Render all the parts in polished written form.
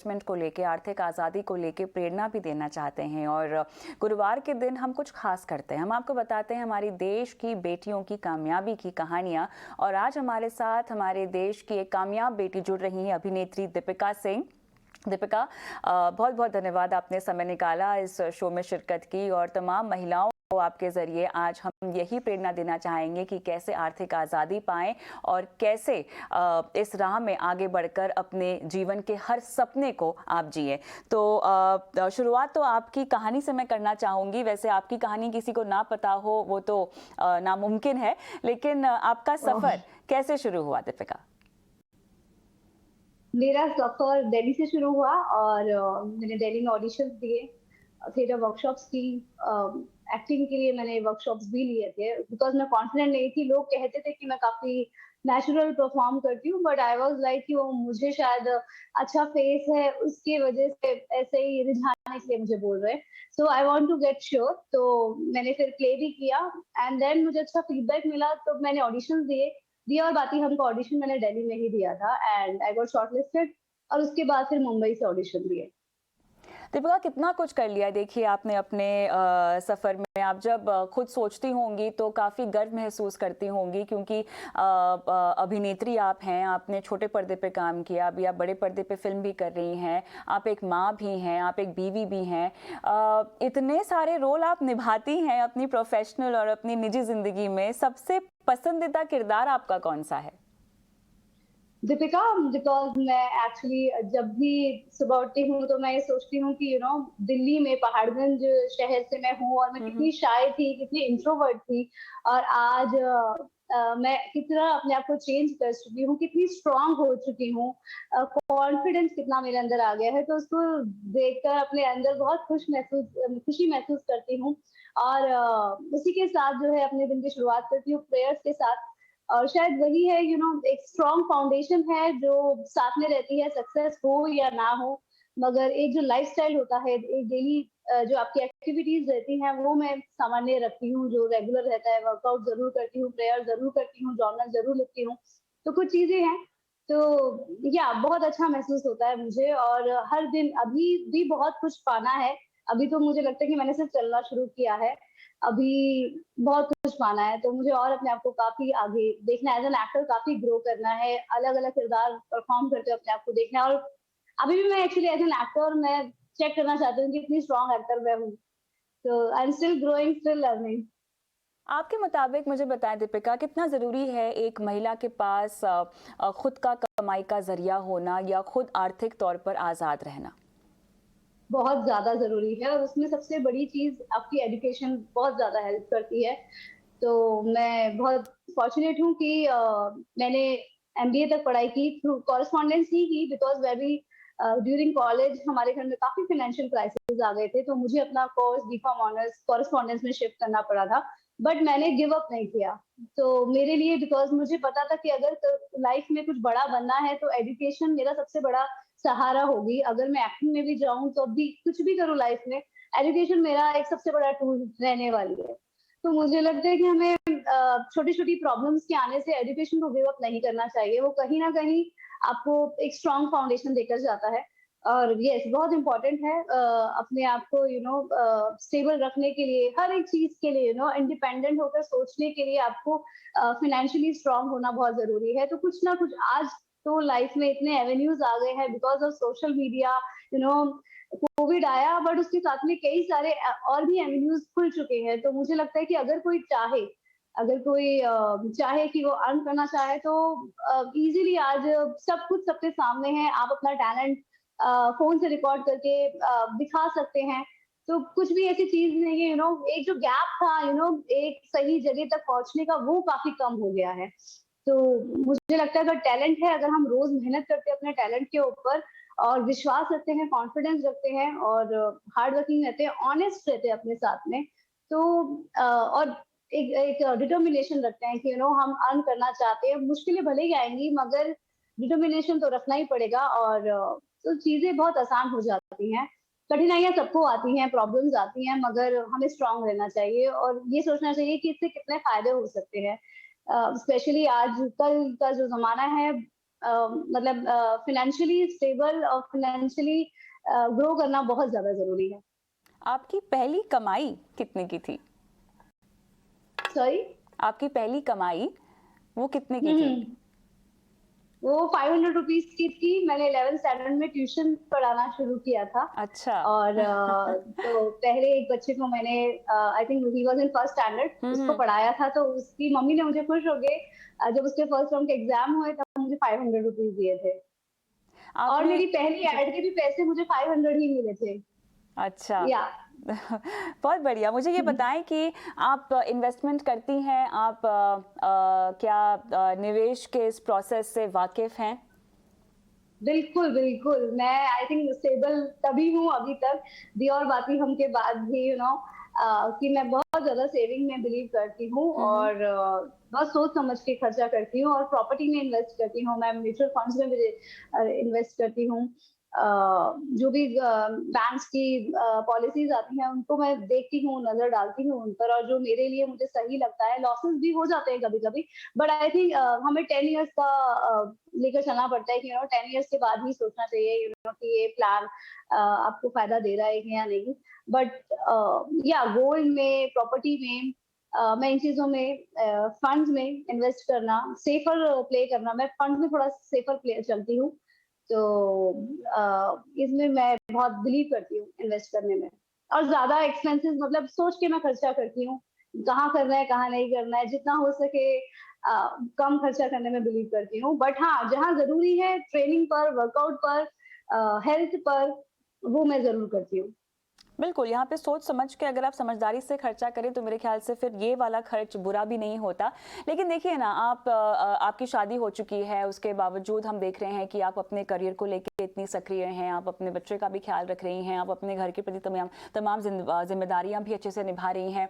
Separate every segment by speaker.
Speaker 1: Investment को लेके, आर्थिक आज़ादी को लेके प्रेरणा भी देना चाहते हैं। और गुरुवार के दिन हम कुछ खास करते हैं, हम आपको बताते हैं हमारी देश की बेटियों की कामयाबी की कहानियाँ। और आज हमारे साथ हमारे देश की एक कामयाब बेटी जुड़ रही है, अभिनेत्री दीपिका सिंह। दीपिका, बहुत बहुत धन्यवाद, आपने समय निकाला इस शो में शिरकत की। और तमाम महिलाओं को आपके ज़रिए आज हम यही प्रेरणा देना चाहेंगे कि कैसे आर्थिक आज़ादी पाएं और कैसे इस राह में आगे बढ़कर अपने जीवन के हर सपने को आप जिए। तो शुरुआत तो आपकी कहानी से मैं करना चाहूँगी। वैसे आपकी कहानी किसी को ना पता हो वो तो नामुमकिन है, लेकिन आपका सफ़र कैसे शुरू हुआ दीपिका?
Speaker 2: मेरा सफर दिल्ली से शुरू हुआ और मैंने दिल्ली में ऑडिशंस दिए, थिएटर वर्कशॉप्स की, एक्टिंग के लिए मैंने वर्कशॉप्स भी लिए थे बिकॉज मैं कॉन्फिडेंट नहीं थी। लोग कहते थे कि मैं काफी नेचुरल परफॉर्म करती हूँ, बट आई वाज लाइक कि वो मुझे शायद अच्छा फेस है उसकी वजह से ऐसे ही रिझाने के लिए मुझे बोल रहे हैं। So I want to get sure. तो मैंने फिर प्ले भी किया एंड देन मुझे अच्छा फीडबैक मिला, तो मैंने ऑडिशन दिया और बाकी हमको ऑडिशन मैंने दिल्ली में ही दिया था एंड आई गॉट शॉर्टलिस्टेड। और उसके बाद फिर मुंबई से ऑडिशन दिए।
Speaker 1: दीपिका, कितना कुछ कर लिया देखिए आपने अपने सफ़र में। आप जब खुद सोचती होंगी तो काफ़ी गर्व महसूस करती होंगी, क्योंकि अभिनेत्री आप हैं, आपने छोटे पर्दे पे काम किया, अभी आप बड़े पर्दे पे फिल्म भी कर रही हैं, आप एक माँ भी हैं, आप एक बीवी भी हैं। इतने सारे रोल आप निभाती हैं अपनी प्रोफेशनल और अपनी निजी ज़िंदगी में। सबसे पसंदीदा किरदार आपका कौन सा है?
Speaker 2: दीपिका, बिकॉज मैं एक्चुअली जब भी सुबह उठती हूँ तो मैं ये सोचती हूँ कि दिल्ली में पहाड़गंज शहर से मैं हूँ और मैं कितनी शाय थी, कितनी इंट्रोवर्ट थी। और आज मैं कितना अपने आप को चेंज कर चुकी हूँ, कितनी स्ट्रांग हो चुकी हूँ, कॉन्फिडेंस कितना मेरे अंदर आ गया है। तो उसको देखकर अपने अंदर बहुत खुशी महसूस करती हूँ। और उसी के साथ जो है अपने दिन की शुरुआत करती हूँ प्रेयर्स के साथ। और शायद वही है एक स्ट्रॉन्ग फाउंडेशन है जो साथ में रहती है, सक्सेस हो या ना हो। मगर एक जो लाइफस्टाइल होता है, एक डेली जो आपकी एक्टिविटीज रहती हैं वो मैं सामान्य रखती हूँ, जो रेगुलर रहता है। वर्कआउट जरूर करती हूँ, प्रेयर जरूर करती हूँ, जर्नल जरूर लिखती हूँ। तो कुछ चीजें हैं। तो या बहुत अच्छा महसूस होता है मुझे। और हर दिन अभी भी बहुत कुछ पाना है। अभी तो मुझे लगता है कि मैंने सिर्फ चलना शुरू किया है, अभी बहुत कुछ पाना है। तो मुझे और अपने आप को काफी आगे देखना है, एज एन एक्टर काफी ग्रो करना है, अलग अलग किरदार परफॉर्म करते हुए अपने आप को देखना है। और अभी भी मैं एक्चुअली एज एन एक्टर मैं चेक करना चाहती हूँ कि कितनी स्ट्रॉन्ग एक्टर मैं हूँ। तो I am still growing, still learning.
Speaker 1: आपके मुताबिक मुझे बताएं दीपिका, कितना ज़रूरी है एक महिला के पास खुद का कमाई का जरिया होना या खुद आर्थिक तौर पर आज़ाद रहना?
Speaker 2: बहुत ज्यादा जरूरी है, और उसमें सबसे बड़ी चीज आपकी एजुकेशन बहुत ज्यादा हेल्प करती है। तो मैं बहुत फॉर्चुनेट हूँ कि मैंने एमबीए तक पढ़ाई की थ्रू कॉरेस्पॉन्डेंस ही की, बिकॉज वेरी ड्यूरिंग कॉलेज हमारे घर में काफी फाइनेंशियल क्राइसिस आ गए थे, तो मुझे अपना कोर्स बीकॉम ऑनर्स कॉरेस्पॉन्डेंस में शिफ्ट करना पड़ा था। बट मैंने गिव अप नहीं किया। तो मेरे लिए, बिकॉज मुझे पता था कि अगर लाइफ में कुछ बड़ा बनना है तो एजुकेशन मेरा सबसे बड़ा सहारा होगी। अगर मैं एक्टिंग में भी जाऊं तो अभी कुछ भी करूँ लाइफ में, एजुकेशन मेरा एक सबसे बड़ा टूल रहने वाली है। तो मुझे लगता है कि हमें छोटी छोटी प्रॉब्लम्स के आने से एजुकेशन को गिव अप नहीं करना चाहिए। वो कहीं ना कहीं आपको एक स्ट्रॉन्ग फाउंडेशन देकर जाता है। और यस, बहुत इंपॉर्टेंट है अपने आप को स्टेबल रखने के लिए, हर एक चीज के लिए इंडिपेंडेंट होकर सोचने के लिए आपको फाइनेंशियली स्ट्रांग होना बहुत जरूरी है। तो कुछ ना कुछ आज तो लाइफ में इतने एवेन्यूज आ गए हैं because of social media. Covid आया, बट उसके साथ में कई सारे और भी एवेन्यूज खुल चुके हैं। तो मुझे लगता है कि अगर कोई चाहे कि वो अर्न करना चाहे तो इजीली आज सब कुछ सबके सामने है। आप अपना टैलेंट फोन से रिकॉर्ड करके दिखा सकते हैं। तो कुछ भी ऐसी चीज नहीं है, एक जो गैप था एक सही जगह तक पहुंचने का, वो काफी कम हो गया है। तो मुझे लगता है अगर टैलेंट है, अगर हम रोज मेहनत करते हैं अपने टैलेंट के ऊपर और विश्वास रखते हैं, कॉन्फिडेंस रखते हैं और हार्ड वर्किंग रहते हैं, ऑनेस्ट रहते हैं अपने साथ में, तो और एक एक डिटर्मिनेशन रखते हैं कि हम अर्न करना चाहते हैं। मुश्किलें भले ही आएंगी मगर डिटर्मिनेशन तो रखना ही पड़ेगा। और तो चीजें बहुत आसान हो जाती हैं। कठिनाइयां सबको आती हैं, प्रॉब्लम्स आती हैं, मगर हमें स्ट्रांग रहना चाहिए और ये सोचना चाहिए कि इससे कितने फायदे हो सकते हैं। स्पेशली आज कल का जो जमाना है, मतलब फाइनेंशियली स्टेबल और फाइनेंशियली ग्रो करना बहुत ज्यादा जरूरी है।
Speaker 1: आपकी पहली कमाई कितने की थी?
Speaker 2: सॉरी?
Speaker 1: आपकी पहली कमाई वो कितने की थी?
Speaker 2: वो 500 रुपीज की थी। मैंने 11th स्टैंडर्ड में ट्यूशन पढ़ाना शुरू किया था।
Speaker 1: अच्छा।
Speaker 2: और तो पहले एक बच्चे को मैंने, I think he was in first standard, उसको पढ़ाया था। तो उसकी मम्मी ने मुझे खुश हो गए जब उसके फर्स्ट टर्म के एग्जाम हुए तब मुझे 500 रुपीज दिए थे। और
Speaker 1: आपने
Speaker 2: मेरी पहली एड के भी पैसे मुझे 500 ही मिले थे।
Speaker 1: अच्छा।
Speaker 2: या
Speaker 1: बहुत बढ़िया। मुझे ये बताएं कि आप इन्वेस्टमेंट करती हैं, आप क्या निवेश के इस प्रोसेस से वाकिफ हैं?
Speaker 2: बिल्कुल बिल्कुल, मैं आई थिंक स्टेबल तभी हूँ अभी तक, दी और बाकी हम के बाद भी, कि मैं बहुत ज्यादा सेविंग में बिलीव करती हूँ और बहुत सोच समझ के खर्चा करती हूँ और प्रॉपर्टी में इन्वेस्ट करती हूँ। मैं म्यूचुअल फंड्स में भी इन्वेस्ट करती हूँ। जो भी बैंक्स की पॉलिसीज आती हैं उनको मैं देखती हूँ, नजर डालती हूँ उन पर, और जो मेरे लिए मुझे सही लगता है, लॉसेस भी हो जाते हैं कभी कभी, बट आई थिंक हमें 10 इयर्स का लेकर चलना पड़ता है कि 10 इयर्स के बाद ही सोचना चाहिए कि ये प्लान आपको फायदा दे रहा है या नहीं। बट या गोल्ड में, प्रॉपर्टी में, मैं इन चीजों में, फंड्स में इन्वेस्ट करना, सेफर प्ले करना, मैं फंड्स में थोड़ा सेफर प्ले चलती हूँ। तो इसमें मैं बहुत बिलीव करती हूँ इन्वेस्ट करने में। और ज्यादा एक्सपेंसेस मतलब सोच के मैं खर्चा करती हूँ, कहाँ करना है कहाँ नहीं करना है, जितना हो सके कम खर्चा करने में बिलीव करती हूँ। बट हाँ, जहाँ जरूरी है ट्रेनिंग पर, वर्कआउट पर, हेल्थ पर, वो मैं जरूर करती हूँ।
Speaker 1: बिल्कुल, यहाँ पे सोच समझ के अगर आप समझदारी से खर्चा करें तो मेरे ख्याल से फिर ये वाला खर्च बुरा भी नहीं होता। लेकिन देखिए ना, आपकी शादी हो चुकी है, उसके बावजूद हम देख रहे हैं कि आप अपने करियर को लेकर इतनी सक्रिय हैं, आप अपने बच्चे का भी ख्याल रख रही हैं, आप अपने घर के प्रति तमाम जिम्मेदारियां भी अच्छे से निभा रही हैं।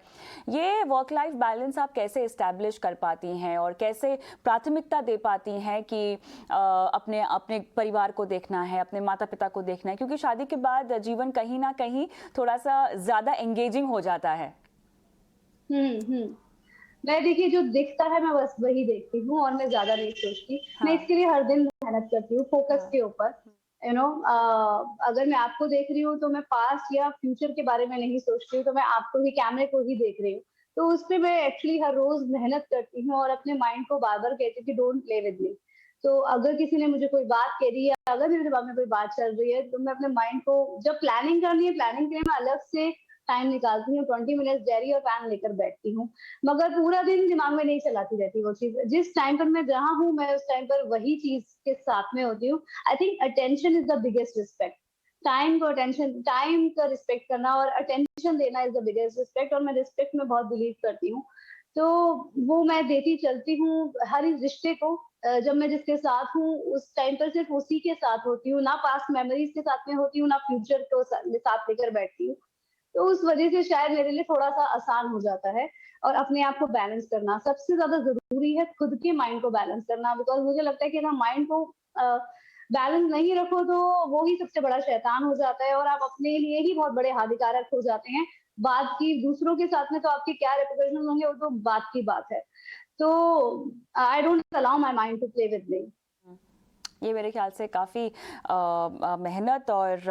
Speaker 1: ये वर्क लाइफ बैलेंस आप कैसे इस्टेब्लिश कर पाती हैं और कैसे प्राथमिकता दे पाती हैं कि अपने अपने परिवार को देखना है, अपने माता पिता को देखना है, क्योंकि शादी के बाद जीवन कहीं ना कहीं थोड़ा सा ज्यादा एंगेजिंग हो जाता है।
Speaker 2: हम्म। मैं देखिए, जो दिखता है मैं बस वही देखती हूँ और मैं ज्यादा नहीं सोचती। मैं
Speaker 1: हाँ।
Speaker 2: इसके लिए हर दिन मेहनत करती हूँ, फोकस
Speaker 1: हाँ।
Speaker 2: के ऊपर। अगर मैं आपको देख रही हूँ तो मैं पास्ट या फ्यूचर के बारे में नहीं सोचती हूँ, तो मैं आपको ही, कैमरे को ही देख रही हूँ। तो उस पे मैं एक्चुअली हर रोज मेहनत करती हूँ और अपने माइंड को बार बार कहती हूँ कि डोंट प्ले विद मी। तो अगर किसी ने मुझे कोई बात कह दी या अगर मेरे दिमाग में कोई बात चल रही है, तो मैं अपने माइंड को, जब प्लानिंग करनी है, प्लानिंग के लिए मैं अलग से टाइम निकालती हूँ, 20 मिनट डायरी और पेन लेकर बैठती हूँ। मगर पूरा दिन दिमाग में नहीं चलाती रहती वो चीज। जिस टाइम पर मैं जहाँ हूँ, मैं उस टाइम पर वही चीज के साथ में होती हूँ। I think attention is the biggest respect. Time को अटेंशन, टाइम का रिस्पेक्ट करना और अटेंशन देना इज द बिगेस्ट रिस्पेक्ट, और मैं रिस्पेक्ट में बहुत बिलीव करती हूँ। तो वो मैं देती चलती हूँ हर इस रिश्ते को। जब मैं जिसके साथ हूँ उस टाइम पर सिर्फ उसी के साथ होती हूँ, ना पास्ट मेमोरीज के साथ में होती हूँ, ना फ्यूचर को साथ लेकर बैठती हूँ। तो उस वजह से शायद मेरे लिए थोड़ा सा आसान हो जाता है। और अपने आप को बैलेंस करना सबसे ज्यादा जरूरी है, खुद के माइंड को बैलेंस करना। बिकॉज मुझे लगता है कि अगर माइंड को बैलेंस नहीं रखो तो वो ही सबसे बड़ा शैतान हो जाता है और आप अपने लिए ही बहुत बड़े हानिकारक हो जाते हैं। बात की दूसरों के साथ में तो आपके क्या रेपुटेशन होंगे वो तो बात की बात है। तो I don't allow my mind to play with me.
Speaker 1: ये मेरे ख्याल से काफ़ी मेहनत और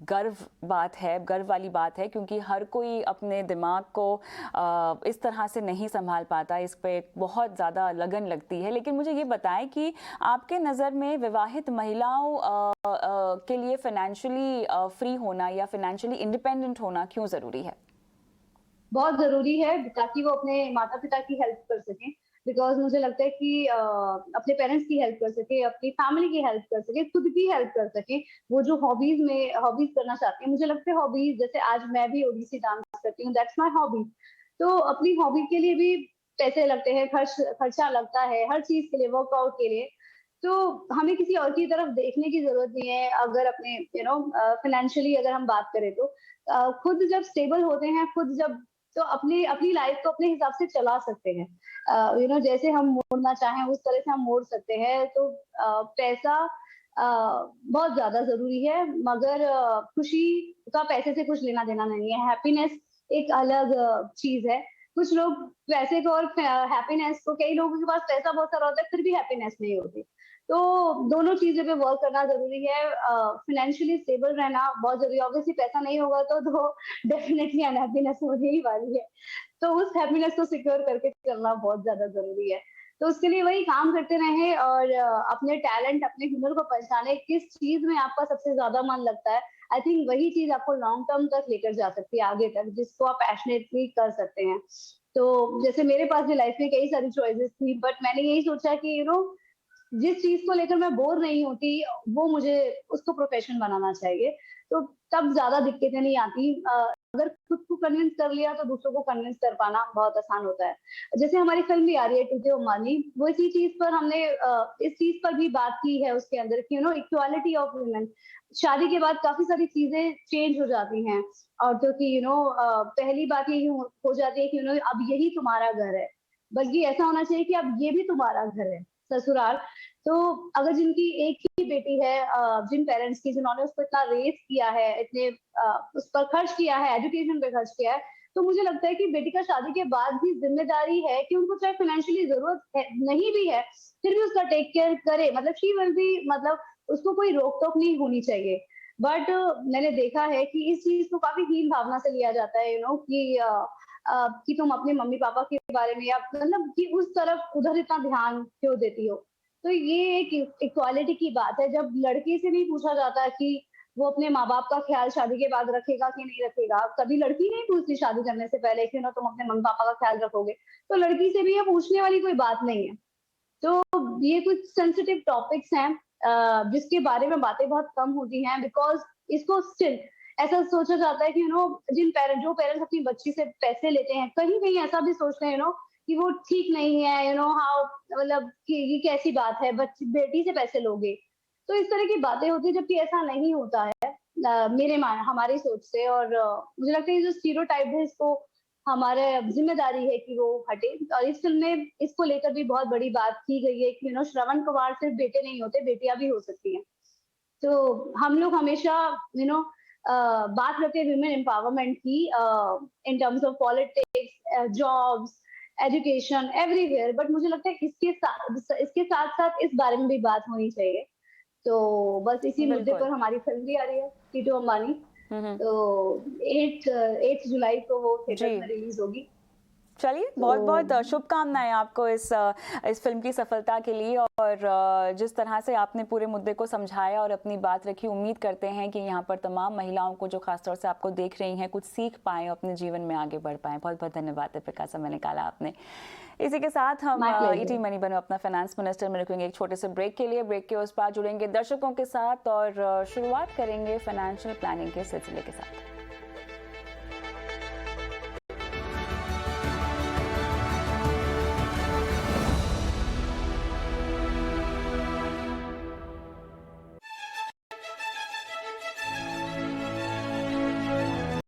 Speaker 1: गर्व बात है, गर्व वाली बात है, क्योंकि हर कोई अपने दिमाग को इस तरह से नहीं संभाल पाता, इस पे बहुत ज़्यादा लगन लगती है। लेकिन मुझे ये बताएं कि आपके नज़र में विवाहित महिलाओं के लिए फाइनेंशियली फ्री होना या फाइनेंशियली इंडिपेंडेंट होना क्यों ज़रूरी है?
Speaker 2: बहुत जरूरी है ताकि वो अपने माता पिता की हेल्प कर सकें। बिकॉज मुझे लगता है कि अपने पेरेंट्स की हेल्प कर सके, अपनी फैमिली की हेल्प कर सके, खुद की हेल्प कर सके। वो जो हॉबीज करना चाहती है, मुझे लगता है हॉबीज, जैसे आज मैं भी ओडिसी डांस करती हूँ, दैट्स माय हॉबी। तो अपनी हॉबी के लिए भी पैसे लगते हैं, खर्चा लगता है हर चीज के लिए, वर्कआउट के लिए। तो हमें किसी और की तरफ देखने की जरूरत नहीं है। अगर अपने फाइनेंशियली अगर हम बात करें तो खुद जब स्टेबल होते हैं, खुद जब, तो अपनी अपनी लाइफ को अपने हिसाब से चला सकते हैं। जैसे हम मोड़ना चाहें उस तरह से हम मोड़ सकते हैं। तो पैसा बहुत ज्यादा जरूरी है, मगर खुशी का पैसे से कुछ लेना देना नहीं है। हैप्पीनेस एक अलग चीज है। कुछ लोग पैसे को और हैप्पीनेस को, कई लोगों के पास पैसा बहुत सारा होता है फिर भी हैप्पीनेस नहीं होती। तो दोनों चीज़ों पे वर्क करना ज़रूरी है। फाइनेंशियली स्टेबल रहना बहुत ज़रूरी है। ऑब्वियसली पैसा नहीं होगा तो डेफिनिटली अनहैप्पीनेस होने ही वाली है। तो उस हैप्पीनेस को सिक्योर करके चलना बहुत ज़्यादा ज़रूरी है। तो उसके लिए वही काम करते रहें और अपने टैलेंट, अपने हुनर को पहचानें, किस चीज़ में आपका सबसे ज़्यादा मन लगता है। आई थिंक वही चीज़ आपको लॉन्ग टर्म तक लेकर जा सकती है आगे तक, जिसको आप पैशनेटली कर सकते हैं। तो जैसे मेरे पास भी लाइफ में कई सारी चॉइसेस थी, बट मैंने यही सोचा कि जिस चीज़ को लेकर मैं बोर नहीं होती, वो मुझे उसको प्रोफ़ेशन बनाना चाहिए। तो तब ज़्यादा दिक्कतें नहीं आती। अगर खुद को कन्विंस कर लिया तो दूसरों को कन्विंस कर पाना बहुत आसान होता है। जैसे हमारी फ़िल्म भी आ रही है टूटे अंबानी, वो इसी चीज़ पर हमने इस चीज़ पर भी बात की है उसके अंदर कि इक्वालिटी ऑफ वुमेन। शादी के बाद काफ़ी सारी चीज़ें चेंज हो जाती हैं औरतों की। पहली बात यही हो जाती है कि अब यही तुम्हारा घर है। बल्कि ऐसा होना चाहिए कि अब ये भी तुम्हारा घर है, ससुराल। तो अगर जिनकी एक ही बेटी है, जिन पेरेंट्स की जिन्होंने उसको इतना रेज़ किया है, इतने उस पर खर्च किया है, एजुकेशन पे खर्च किया है, तो मुझे लगता है कि बेटी का शादी के बाद भी ज़िम्मेदारी है कि उनको चाहे फाइनेंशियली ज़रूरत है नहीं भी है, फिर भी उसका टेक केयर करे। मतलब शी विल बी, मतलब उसको कोई रोक-टोक नहीं होनी चाहिए। बट मैंने देखा है कि इस चीज़ को काफ़ी हीन भावना से लिया जाता है, कि तुम अपने मम्मी-पापा के बारे में, या मतलब कि उस तरफ उधर इतना ध्यान क्यों देती हो? तो ये एक इक्वालिटी की बात है। जब लड़के से नहीं पूछा जाता कि वो अपने माँ-बाप का ख़्याल शादी के बाद रखेगा कि नहीं रखेगा। कभी लड़की नहीं पूछती शादी करने से पहले कि तुम अपने मम्मी-पापा का ख़्याल रखोगे। तो लड़की से भी ये पूछने वाली कोई बात नहीं है। तो ये कुछ सेंसिटिव टॉपिक्स हैं जिसके बारे में बातें बहुत कम होती हैं, बिकॉज़ इसको स्टिल ऐसा सोचा जाता है कि जो पेरेंट्स अपनी बच्ची से पैसे लेते हैं, कहीं-कहीं ऐसा भी सोचते हैं कि वो ठीक नहीं है, हाउ, मतलब कि ये कैसी बात है, बेटी से पैसे लोगे। तो इस तरह की बातें होती हैं, जबकि ऐसा नहीं होता है हमारी सोच से। और मुझे लगता है ये जो स्टीरियोटाइप है, इसको हमारे ज़िम्मेदारी है कि वो हटे। और इस फ़िल्म में इसको लेकर भी बहुत बड़ी बात की गई है कि श्रवण कुमार सिर्फ़ बेटे नहीं होते, बेटियाँ भी हो सकती हैं। तो हम लोग हमेशा बात करते हैं वुमेन एम्पावरमेंट की, in terms of politics, jobs, education, everywhere. But मुझे लगता है इसके साथ-साथ इस बारे में भी बात होनी चाहिए। तो बस इसी मुद्दे
Speaker 1: बिल्कुल।
Speaker 2: पर हमारी फ़िल्म भी आ रही है, टीटू अंबानी।
Speaker 1: हुँ, हुँ।
Speaker 2: तो 8 जुलाई को वो
Speaker 1: जी।
Speaker 2: थिएटर्स में रिलीज़ होगी।
Speaker 1: चलिए,
Speaker 2: तो
Speaker 1: बहुत-बहुत शुभकामनाएँ आपको इस फ़िल्म की सफलता के लिए, और जिस तरह से आपने पूरे मुद्दे को समझाया और अपनी बात रखी, उम्मीद करते हैं कि यहाँ पर तमाम महिलाओं को जो ख़ास तौर से आपको देख रही हैं, कुछ सीख पाएँ और अपने जीवन में आगे बढ़ पाएँ। बहुत-बहुत धन्यवाद दीपिका, समय निकाला आपने। इसी के साथ हम
Speaker 2: माय
Speaker 1: ईटी
Speaker 2: प्लेज़र।
Speaker 1: मनी बनो अपना फाइनेंस मिनिस्टर में रुकेंगे एक छोटे से ब्रेक के लिए। ब्रेक के उस पार जुड़ेंगे दर्शकों के साथ और शुरुआत करेंगे फाइनेंशियल प्लानिंग के सिलसिले के साथ।